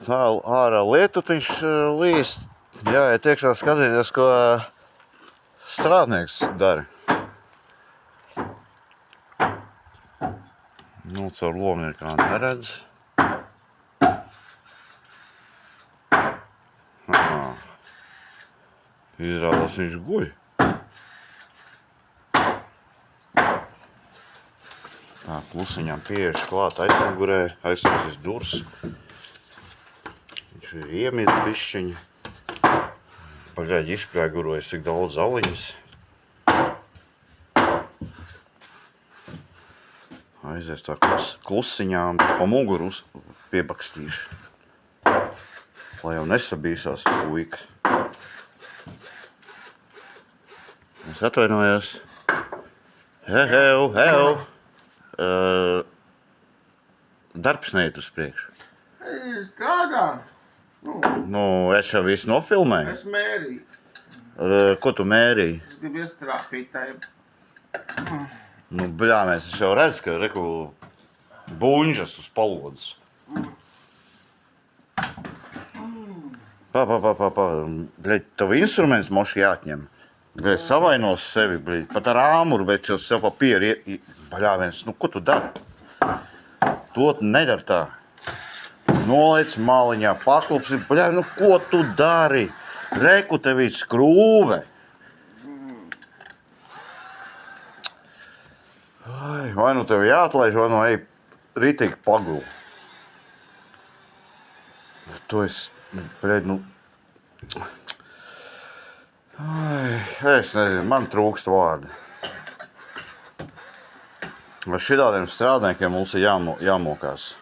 Tā ārā lietutiņš līst. Jāiet iekšā skatīties, ko strādnieks dara. Nu, caur lomu kā neredz. Izrādās viņš guļ. Tā, klusiņām pieejas klāt aizmugurē, aizsaucies durs. Viņš ir iemīt bišķiņi. Pagaļ izpļāgurojas, cik daudz zaliņas. Aizies tā klusiņām pa muguru piebakstīšu. Lai jau nesabīsās puika. Es atvainojos. Heu. Darbs neiet uz priekšu. Strādā. Nu, es jau visu nofilmēju. Es mērīju. Ko tu mērīji? Es gribu iestrāpīt tajā. Nu, bļāmies, es jau redzu, ka reku buņžas uz palodas. Bļaļ, tavu instruments moši jāatņem. Bļaļ, savainos sevi, bļaļ, pat ar āmuru, bet jau sev papīri. Bļāviens, nu, ko tu dari? To nedari tā. Noliec maliņā, paklupsi, bļaļ, nu, ko tu dari? Reku tevī skrūve. Vai nu tev jāatlaiž, vai nu ej ritīgi paguli. To es, bļaļ, nu... Es nezinu, man trūkst vārdi. Ar šitādiem strādniekiem mums ir jāmokās.